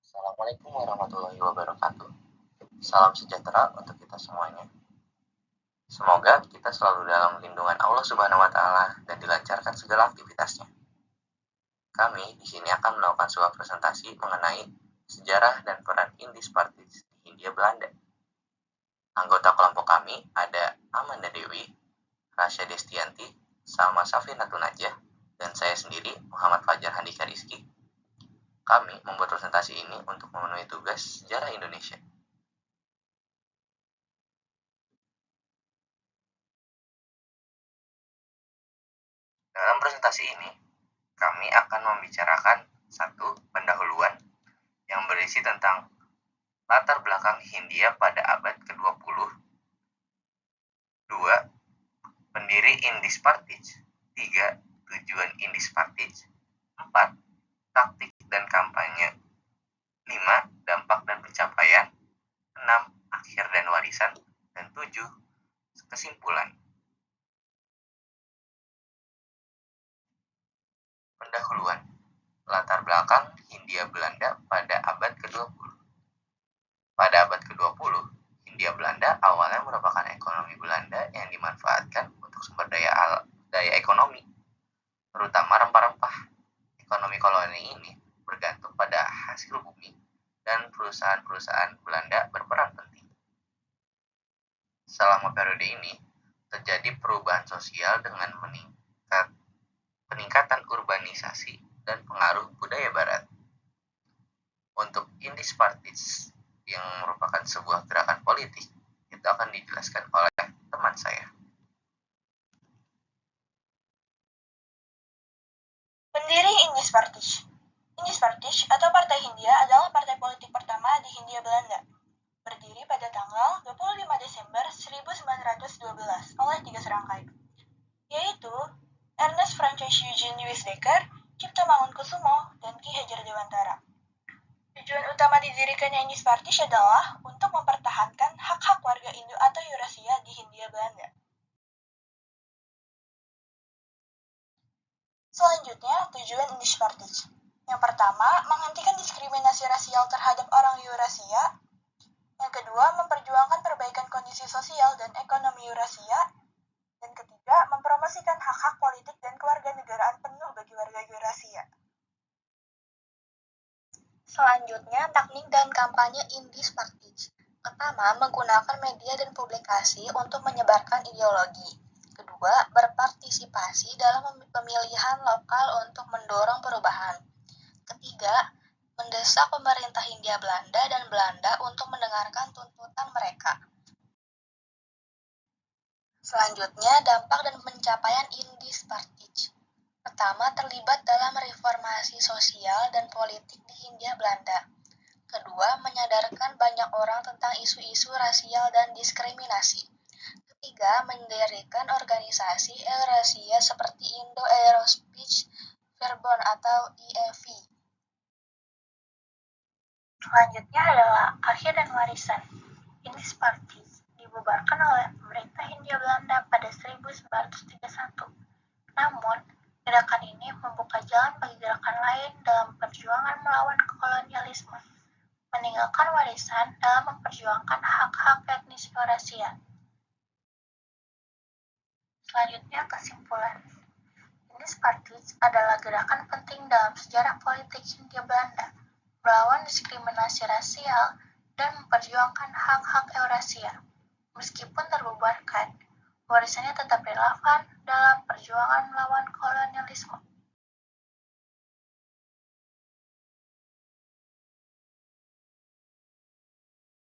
Assalamualaikum warahmatullahi wabarakatuh. Salam sejahtera untuk kita semuanya. Semoga kita selalu dalam lindungan Allah Subhanahu wa taala dan dilancarkan segala aktivitasnya. Kami di sini akan melakukan sebuah presentasi mengenai sejarah dan peran Indies Parties di Hindia Belanda. Anggota kelompok kami ada Amanda Dewi, Rasya Destianti, Salma Safinatun Najah, dan saya sendiri Muhammad Fajar Handika Rizky. Kami membuat presentasi ini untuk memenuhi tugas sejarah Indonesia. Dalam presentasi ini, kami akan membicarakan satu pendahuluan yang berisi tentang latar belakang Hindia pada abad ke-20. 2. Pendiri Indies Parties. 3. Tujuan Indies Parties. 4. Taktik dan kampanye. 5. Dampak dan pencapaian. 6. Akhir dan warisan. Dan 7. Kesimpulan. Pendahuluan. Latar belakang Hindia Belanda pada abad ke-20. Pada abad ke-20, Hindia Belanda awalnya merupakan ekonomi Belanda yang dimanfaatkan untuk sumber daya ekonomi, terutama rempah-rempah. Ekonomi koloni ini bergantung pada hasil bumi dan perusahaan-perusahaan Belanda berperan penting. Selama periode ini, terjadi perubahan sosial dengan peningkatan urbanisasi dan pengaruh budaya barat. Untuk Indies Parties yang merupakan sebuah gerakan politik, itu akan dijelaskan oleh teman saya. Pendiri Indies Parties. Indies Parties atau Partai Hindia adalah partai politik pertama di Hindia Belanda. Berdiri pada tanggal 25 Desember 1912 oleh 3 serangkai, yaitu Ernest Francis Eugene Louis Dekker, Cipto Mangunkusumo, dan Ki Hajar Dewantara. Tujuan utama didirikannya Indies Parties adalah untuk mempertahankan hak-hak warga Indo atau Eurasia di Hindia Belanda. Selanjutnya, tujuan Indies Parties. Yang pertama, menghentikan diskriminasi rasial terhadap orang Eurasia. Yang kedua, memperjuangkan perbaikan kondisi sosial dan ekonomi Eurasia. Dan ketiga, mempromosikan hak-hak politik dan kewarganegaraan penuh bagi warga Eurasia. Selanjutnya, teknik dan kampanye Indies Parties. Pertama, menggunakan media dan publikasi untuk menyebarkan ideologi. Kedua, berpartisipasi dalam pemilihan lokal untuk mendorong perubahan. Ketiga, mendesak pemerintah Hindia Belanda dan Belanda untuk mendengarkan tuntutan mereka. Selanjutnya, dampak dan pencapaian Indies Parties. Pertama, terlibat dalam reformasi sosial dan politik di Hindia Belanda. Kedua, menyadarkan banyak orang tentang isu-isu rasial dan diskriminasi. Ketiga, mendirikan organisasi Eurasia seperti Indo-Eurospeech Verbond atau IEV. Selanjutnya adalah akhir dan warisan. Indies Parties dibubarkan oleh pemerintah Hindia Belanda pada 1931. Namun, gerakan ini membuka jalan bagi gerakan lain dalam perjuangan melawan kolonialisme, meninggalkan warisan dalam memperjuangkan hak-hak etnis Eurasia. Selanjutnya, kesimpulan. Indies Parties adalah gerakan penting dalam sejarah politik Hindia Belanda, melawan diskriminasi rasial dan memperjuangkan hak-hak Eurasia. Meskipun terbubarkan, warisannya tetap relevan dalam perjuangan melawan kolonialisme.